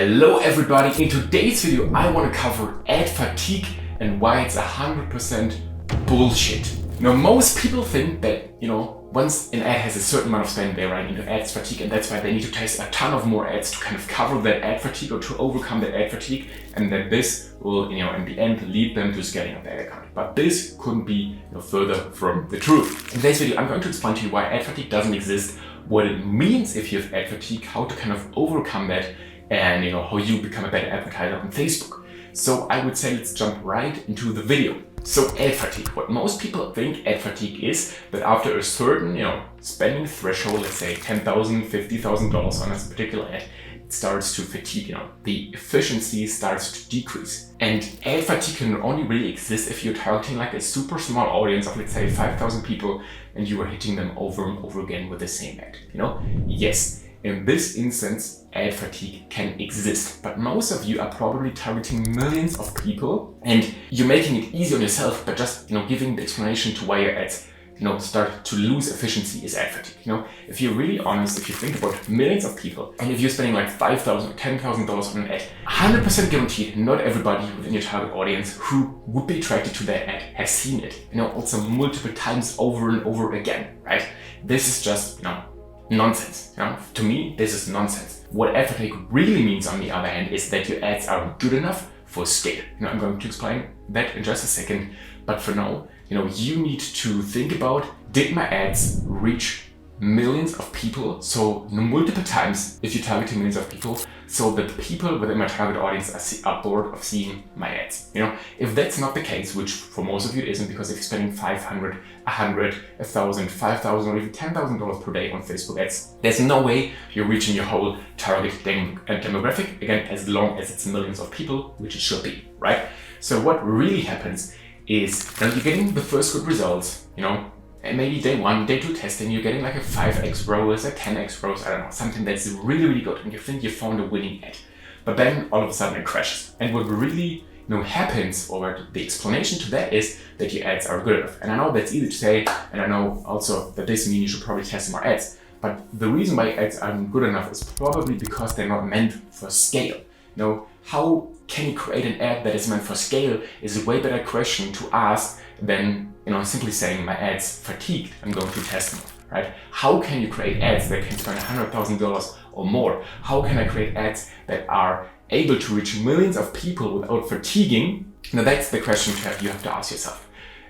Hello everybody, in today's video I want to cover ad fatigue and why it's 100% bullshit. Now most people think that, once an ad has a certain amount of spend, they're running into ad fatigue, and that's why they need to test a ton of more ads to kind of cover that ad fatigue or to overcome that ad fatigue, and that this will, in the end lead them to scaling up their ad account. But this couldn't be further from the truth. In today's video I'm going to explain to you why ad fatigue doesn't exist, what it means if you have ad fatigue, how to kind of overcome that, and how you become a better advertiser on Facebook. So I would say let's jump right into the video. So ad fatigue. What most people think ad fatigue is that after a certain, spending threshold, let's say $10,000, $50,000 on a particular ad, it starts to fatigue, the efficiency starts to decrease. And ad fatigue can only really exist if you're targeting like a super small audience of, let's say, 5,000 people and you are hitting them over and over again with the same ad, Yes. In this instance, ad fatigue can exist, but most of you are probably targeting millions of people and you're making it easy on yourself by just, giving the explanation to why your ads, start to lose efficiency is ad fatigue. If you're really honest, if you think about millions of people and if you're spending like $5,000 or $10,000 on an ad, 100% guaranteed not everybody within your target audience who would be attracted to that ad has seen it, also multiple times over and over again, right? This is just, nonsense. To me, this is nonsense. What ad fatigue really means, on the other hand, is that your ads are good enough for scale. I'm going to explain that in just a second. But for now, you need to think about, did my ads reach millions of people? So multiple times, if you're targeting millions of people, so that the people within my target audience are bored of seeing my ads. If that's not the case, which for most of you isn't, because if you're spending $500, $100, $1,000, $5,000, or even $10,000 per day on Facebook ads, there's no way you're reaching your whole target demographic, again, as long as it's millions of people, which it should be, right? So what really happens is that you're getting the first good results, and maybe day 1, day 2 testing, you're getting like a 5x ROAS, a 10x ROAS, I don't know, something that's really, really good, and you think you found a winning ad. But then all of a sudden it crashes. And what really happens, or the explanation to that, is that your ads are good enough. And I know that's easy to say, and I know also that this means you should probably test more ads. But the reason why ads aren't good enough is probably because they're not meant for scale. How can you create an ad that is meant for scale is a way better question to ask than simply saying my ads fatigued, I'm going to test them, right? How can you create ads that can spend $100,000 or more? How can I create ads that are able to reach millions of people without fatiguing? Now that's the question you have to ask yourself.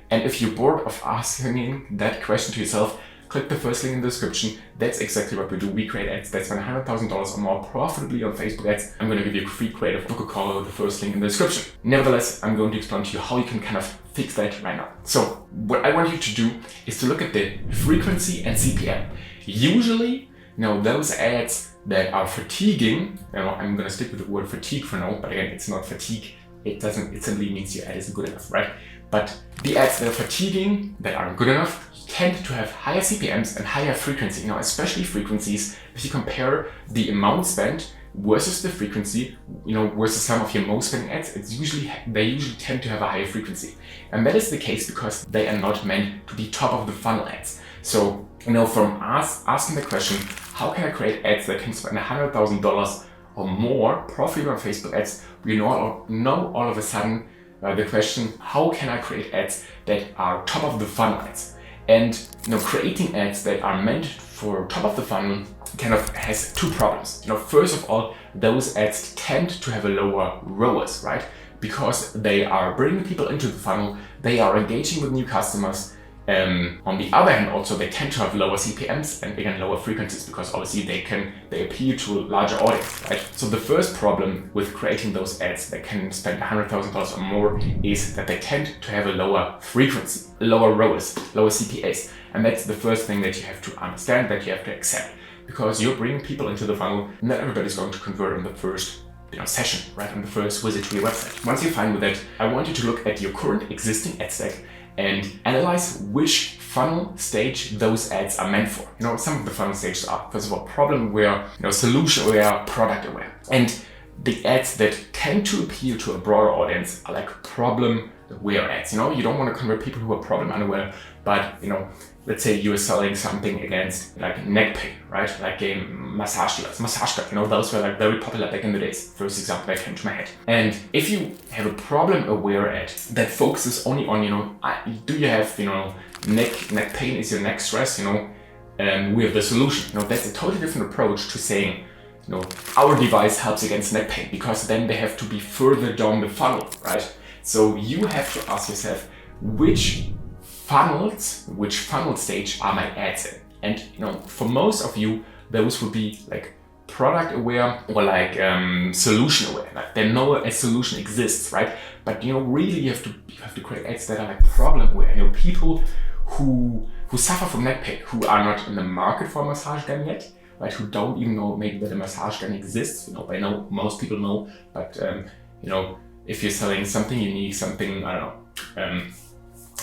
And if you're bored of asking that question to yourself, click the first link in the description. That's exactly what we do. We create ads that spend $100,000 or more profitably on Facebook ads. I'm going to give you a free creative book a call with the first link in the description. Nevertheless, I'm going to explain to you how you can kind of fix that right now. So what I want you to do is to look at the frequency and CPM. Usually, those ads that are fatiguing, I'm going to stick with the word fatigue for now, but again, it's not fatigue. It simply means your ad isn't good enough, right? But the ads that are fatiguing, that aren't good enough, tend to have higher CPMs and higher frequency, especially frequencies. If you compare the amount spent versus the frequency, versus some of your most spending ads, they usually tend to have a higher frequency. And that is the case because they are not meant to be top of the funnel ads. So, from us asking the question, how can I create ads that can spend $100,000 or more profitably on Facebook ads, we know all of a sudden the question, how can I create ads that are top of the funnel ads? And creating ads that are meant for top of the funnel kind of has two problems. First of all, those ads tend to have a lower ROAS, right? Because they are bringing people into the funnel, they are engaging with new customers. On the other hand, also they tend to have lower CPMs and again lower frequencies because obviously they appeal to a larger audience, right? So the first problem with creating those ads that can spend $100,000 or more is that they tend to have a lower frequency, lower ROAS, lower CPAs, and that's the first thing that you have to understand, that you have to accept, because you're bringing people into the funnel. Not everybody's going to convert on the first session, right, on the first visit to your website. Once you're fine with that, I want you to look at your current existing ad stack and analyze which funnel stage those ads are meant for. Some of the funnel stages are, first of all, problem aware, solution aware, product aware. And the ads that tend to appeal to a broader audience are like problem aware ads. You don't want to convert people who are problem unaware, but let's say you are selling something against like neck pain, right? Like a massage device, massage gun, you know, those were like very popular back in the days. First example that came to my head. And if you have a problem aware ad that focuses only on, you know, do you have, you know, neck pain, is your neck stress, you know, we have the solution. You know, that's a totally different approach to saying, you know, our device helps against neck pain, because then they have to be further down the funnel, right? So you have to ask yourself, which funnel stage are my ads in? And you know, for most of you, those would be like product aware or like solution aware. Like they know a solution exists, right? But you know, really you have to create ads that are like problem aware. You know, people who suffer from neck pain, who are not in the market for a massage gun yet, right? Who don't even know maybe that a massage gun exists. You know, I know most people know, but you know, if you're selling something unique, something, I don't know,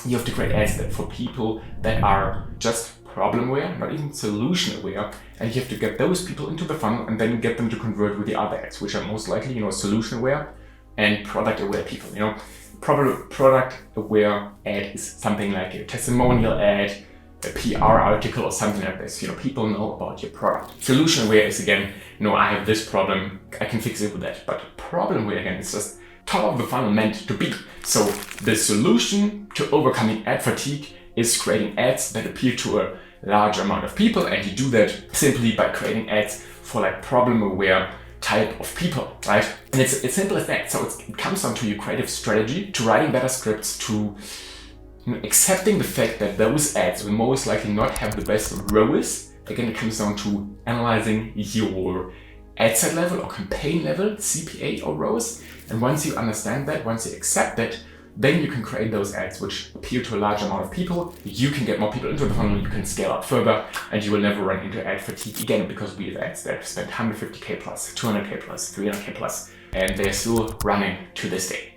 you have to create ads that for people that are just problem aware, not even solution aware, and you have to get those people into the funnel and then get them to convert with the other ads, which are most likely, you know, solution aware and product aware people. You know, product aware ad is something like a testimonial ad, a PR article or something like this. You know, people know about your product. Solution aware is again, you know, I have this problem, I can fix it with that. But problem aware again is just top of the funnel meant to be. So the solution to overcoming ad fatigue is creating ads that appeal to a large amount of people, and you do that simply by creating ads for like problem aware type of people, right? And it's simple as that. So it comes down to your creative strategy, to writing better scripts, to accepting the fact that those ads will most likely not have the best ROAS. Again, it comes down to analyzing your ad set level or campaign level, CPA or ROAS. And once you understand that, once you accept that, then you can create those ads which appeal to a large amount of people. You can get more people into the funnel, you can scale up further, and you will never run into ad fatigue again, because we have ads that spend 150K plus, 200K plus, 300K plus, and they're still running to this day.